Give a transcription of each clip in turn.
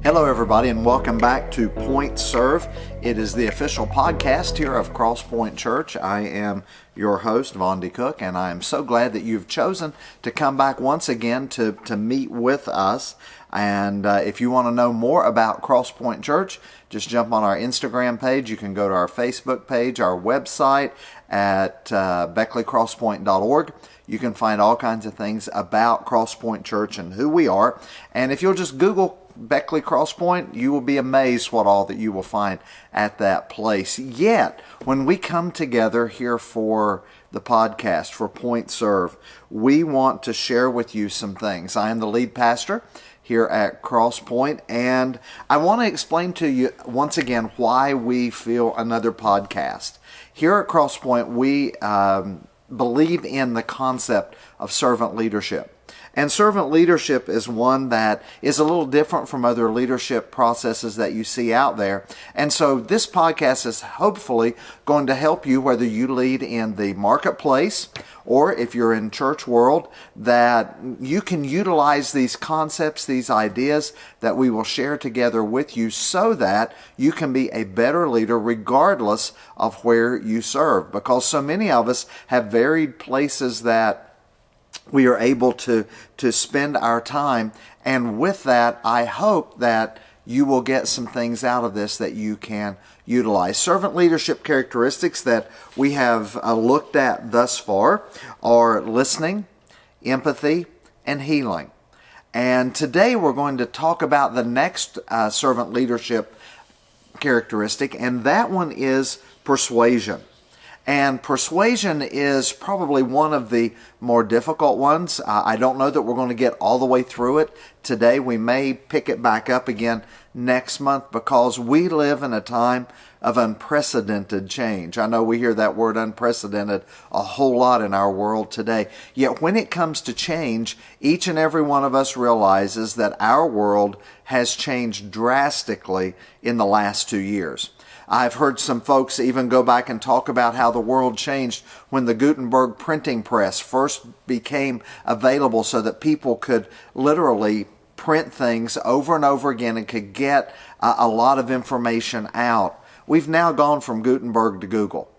Hello everybody and welcome back to Point Serve. It is the official podcast here of Crosspoint Church. I am your host, Von D. Cook, and I am so glad that you've chosen to come back once again to meet with us. And if you want to know more about Crosspoint Church, just jump on our Instagram page. You can go to our Facebook page, our website at beckleycrosspoint.org. You can find all kinds of things about Crosspoint Church and who we are. And if you'll just Google Beckley Crosspoint, you will be amazed what all that you will find at that place. Yet, when we come together here for the podcast, for Point Serve, we want to share with you some things. I am the lead pastor here at Crosspoint, and I want to explain to you once again why we feel another podcast. Here at Crosspoint, we believe in the concept of servant leadership. And servant leadership is one that is a little different from other leadership processes that you see out there. And so this podcast is hopefully going to help you, whether you lead in the marketplace or if you're in church world, that you can utilize these concepts, these ideas that we will share together with you so that you can be a better leader regardless of where you serve. Because so many of us have varied places that we are able to spend our time, and with that, I hope that you will get some things out of this that you can utilize. Servant leadership characteristics that we have looked at thus far are listening, empathy, and healing. And today we're going to talk about the next servant leadership characteristic, and that one is persuasion. And persuasion is probably one of the more difficult ones. I don't know that we're going to get all the way through it today. We may pick it back up again next month because we live in a time of unprecedented change. I know we hear that word unprecedented a whole lot in our world today. Yet when it comes to change, each and every one of us realizes that our world has changed drastically in the last 2 years. I've heard some folks even go back and talk about how the world changed when the Gutenberg printing press first became available so that people could literally print things over and over again and could get a lot of information out. We've now gone from Gutenberg to Google.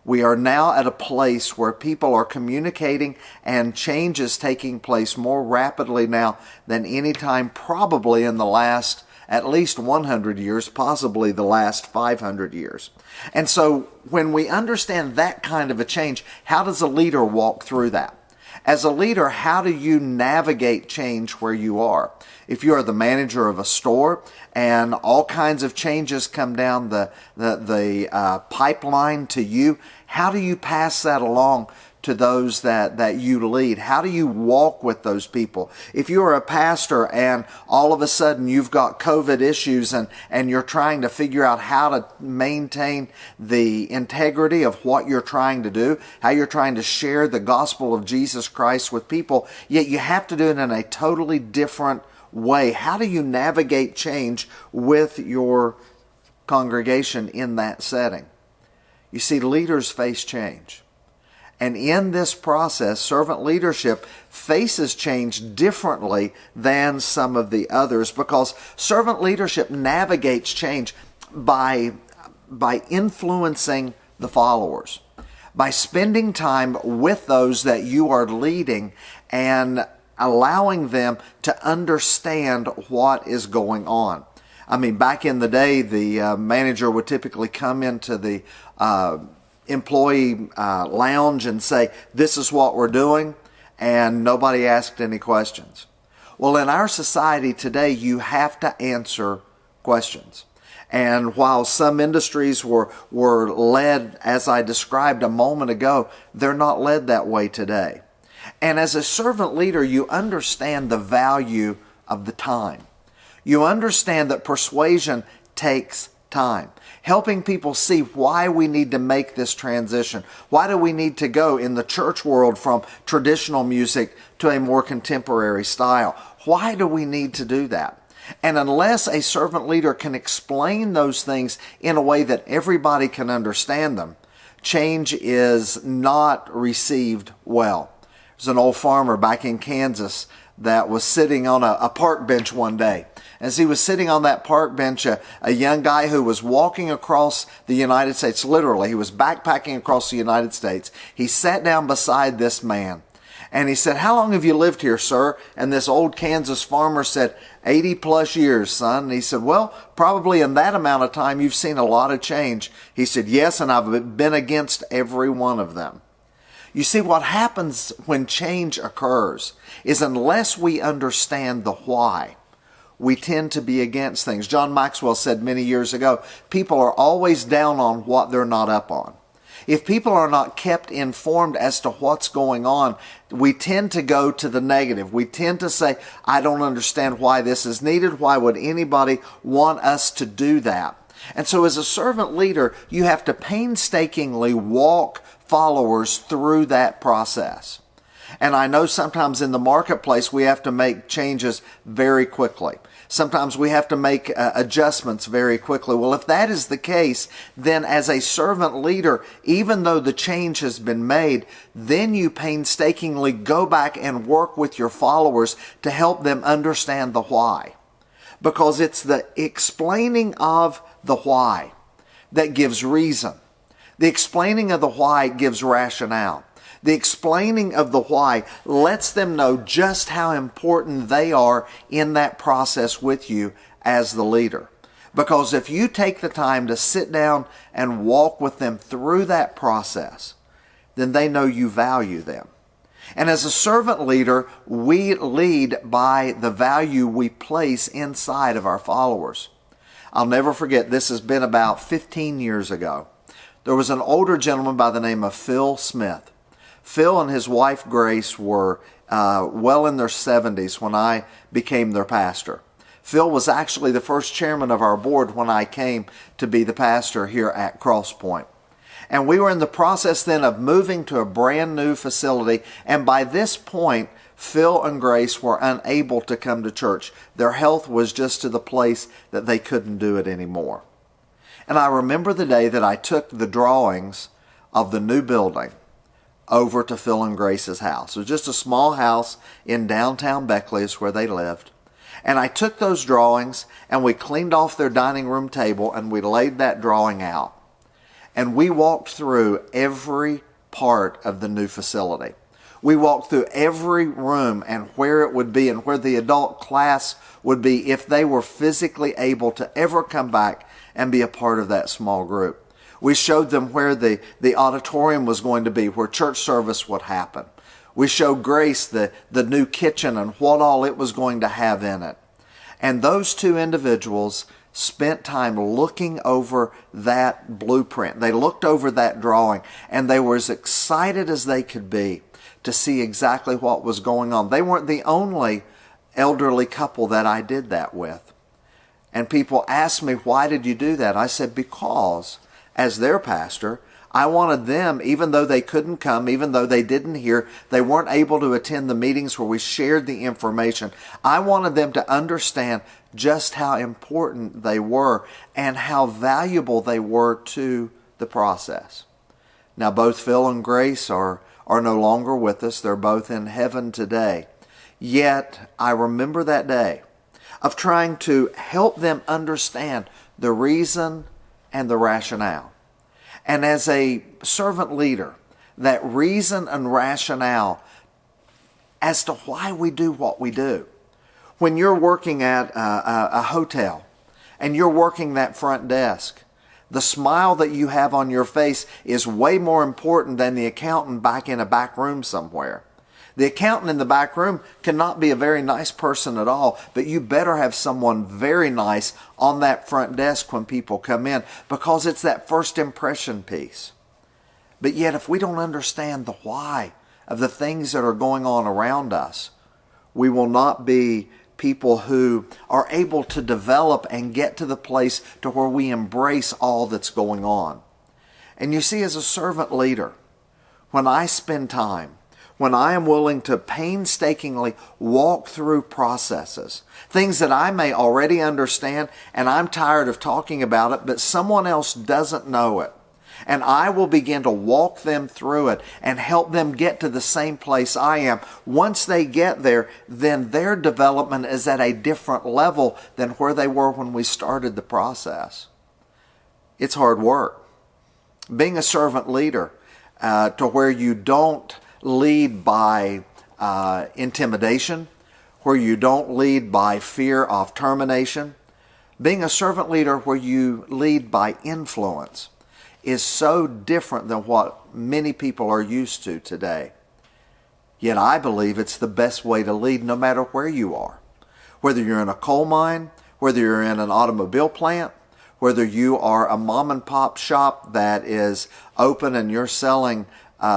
We are now at a place where people are communicating and change is taking place more rapidly now than any time probably in the last at least 100 years, possibly the last 500 years. And so when we understand that kind of a change, how does a leader walk through that? As a leader, how do you navigate change where you are? If you are the manager of a store and all kinds of changes come down the pipeline to you, how do you pass that along to those that you lead? How do you walk with those people? If you're a pastor and all of a sudden you've got COVID issues and you're trying to figure out how to maintain the integrity of what you're trying to do, how you're trying to share the gospel of Jesus Christ with people, yet you have to do it in a totally different way. How do you navigate change with your congregation in that setting? You see, leaders face change. And in this process, servant leadership faces change differently than some of the others because servant leadership navigates change by influencing the followers, by spending time with those that you are leading and allowing them to understand what is going on. I mean, back in the day, the manager would typically come into the employee lounge and say, "This is what we're doing," and nobody asked any questions. Well, in our society today, you have to answer questions. And while some industries were led, as I described a moment ago, they're not led that way today. And as a servant leader, you understand the value of the time. You understand that persuasion takes time. Helping people see why we need to make this transition. Why do we need to go in the church world from traditional music to a more contemporary style? Why do we need to do that? And unless a servant leader can explain those things in a way that everybody can understand them, change is not received well. There's an old farmer back in Kansas that was sitting on a park bench one day. As he was sitting on that park bench, a young guy who was walking across the United States, literally, he was backpacking across the United States. He sat down beside this man. And he said, "How long have you lived here, sir?" And this old Kansas farmer said, 80 plus years, son. And he said, "Well, probably in that amount of time, you've seen a lot of change." He said, "Yes, and I've been against every one of them." You see, what happens when change occurs is unless we understand the why, we tend to be against things. John Maxwell said many years ago, people are always down on what they're not up on. If people are not kept informed as to what's going on, we tend to go to the negative. We tend to say, "I don't understand why this is needed. Why would anybody want us to do that?" And so as a servant leader, you have to painstakingly walk followers through that process. And I know sometimes in the marketplace we have to make changes very quickly. Sometimes we have to make adjustments very quickly. Well, if that is the case, then as a servant leader, even though the change has been made, then you painstakingly go back and work with your followers to help them understand the why. Because it's the explaining of the why that gives reason. The explaining of the why gives rationale. The explaining of the why lets them know just how important they are in that process with you as the leader. Because if you take the time to sit down and walk with them through that process, then they know you value them. And as a servant leader, we lead by the value we place inside of our followers. I'll never forget, this has been about 15 years ago. There was an older gentleman by the name of Phil Smith. Phil and his wife Grace were well in their 70s when I became their pastor. Phil was actually the first chairman of our board when I came to be the pastor here at Cross Point. And we were in the process then of moving to a brand new facility, and by this point, Phil and Grace were unable to come to church. Their health was just to the place that they couldn't do it anymore. And I remember the day that I took the drawings of the new building over to Phil and Grace's house. It was just a small house in downtown Beckley is where they lived. And I took those drawings and we cleaned off their dining room table and we laid that drawing out. And we walked through every part of the new facility. We walked through every room and where it would be and where the adult class would be if they were physically able to ever come back and be a part of that small group. We showed them where the auditorium was going to be, where church service would happen. We showed Grace the new kitchen and what all it was going to have in it. And those two individuals spent time looking over that blueprint. They looked over that drawing and they were as excited as they could be to see exactly what was going on. They weren't the only elderly couple that I did that with. And people asked me, "Why did you do that?" I said, because as their pastor, I wanted them, even though they couldn't come, even though they didn't hear, they weren't able to attend the meetings where we shared the information, I wanted them to understand just how important they were and how valuable they were to the process. Now, both Phil and Grace are no longer with us. They're both in heaven today. Yet, I remember that day of trying to help them understand the reason and the rationale. And as a servant leader, that reason and rationale as to why we do what we do. When you're working at a hotel and you're working that front desk, the smile that you have on your face is way more important than the accountant back in a back room somewhere. The accountant in the back room cannot be a very nice person at all, but you better have someone very nice on that front desk when people come in, because it's that first impression piece. But yet, if we don't understand the why of the things that are going on around us, we will not be people who are able to develop and get to the place to where we embrace all that's going on. And you see, as a servant leader, when I spend time, when I am willing to painstakingly walk through processes, things that I may already understand and I'm tired of talking about it, but someone else doesn't know it. And I will begin to walk them through it and help them get to the same place I am. Once they get there, then their development is at a different level than where they were when we started the process. It's hard work. Being a servant leader, to where you don't lead by intimidation, where you don't lead by fear of termination. Being a servant leader where you lead by influence is so different than what many people are used to today. Yet I believe it's the best way to lead no matter where you are. Whether you're in a coal mine, whether you're in an automobile plant, whether you are a mom and pop shop that is open and you're selling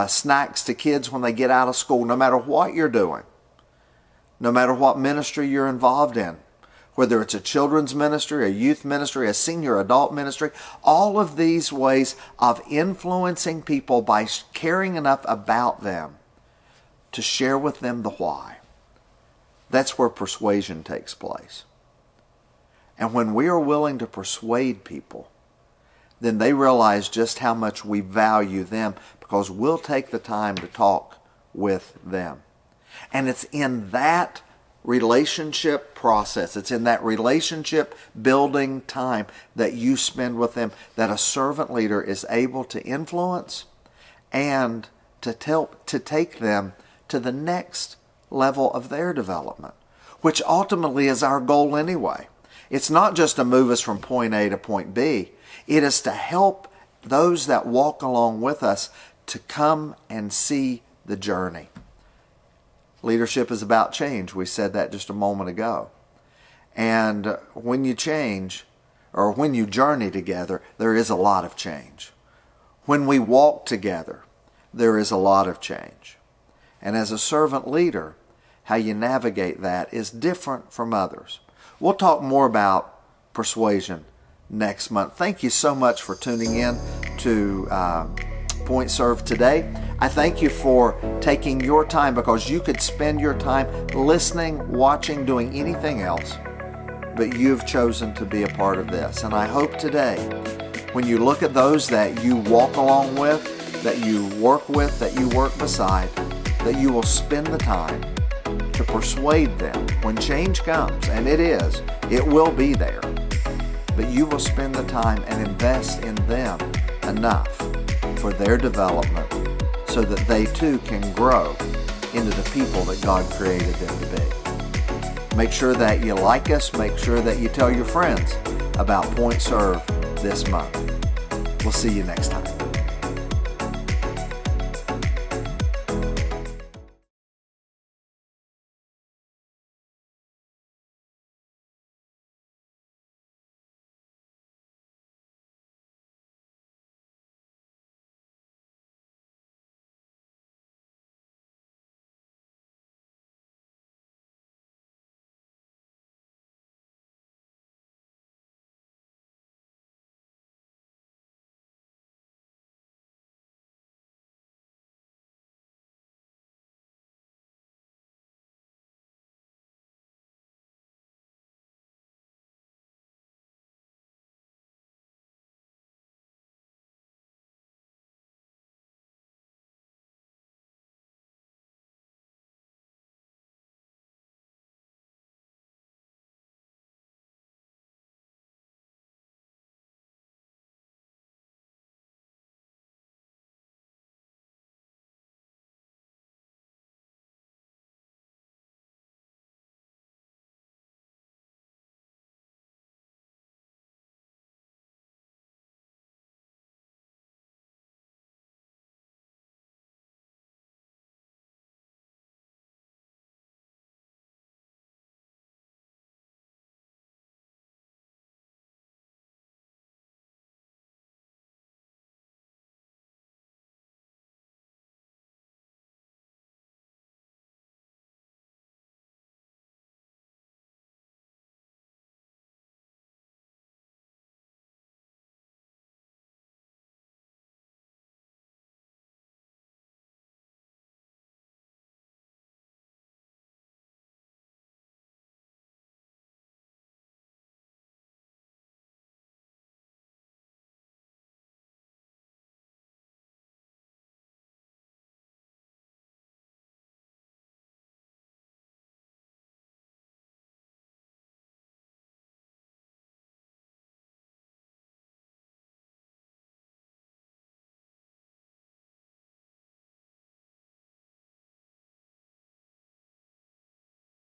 snacks to kids when they get out of school, no matter what you're doing, no matter what ministry you're involved in, whether it's a children's ministry, a youth ministry, a senior adult ministry, all of these ways of influencing people by caring enough about them to share with them the why. That's where persuasion takes place. And when we are willing to persuade people, then they realize just how much we value them because we'll take the time to talk with them. And it's in that relationship process, it's in that relationship building time that you spend with them that a servant leader is able to influence and to take them to the next level of their development, which ultimately is our goal anyway. It's not just to move us from point A to point B. It is to help those that walk along with us to come and see the journey. Leadership is about change. We said that just a moment ago. And when you change, or when you journey together, there is a lot of change. When we walk together, there is a lot of change. And as a servant leader, how you navigate that is different from others. We'll talk more about persuasion next month. Thank you so much for tuning in to Point Serve today. I thank you for taking your time because you could spend your time listening, watching, doing anything else, but you've chosen to be a part of this. And I hope today, when you look at those that you walk along with, that you work with, that you work beside, that you will spend the time to persuade them when change comes, and it will be there, but you will spend the time and invest in them enough for their development so that they too can grow into the people that God created them to be. Make sure that you like us. Make sure that you tell your friends about Point Serve this month. We'll see you next time.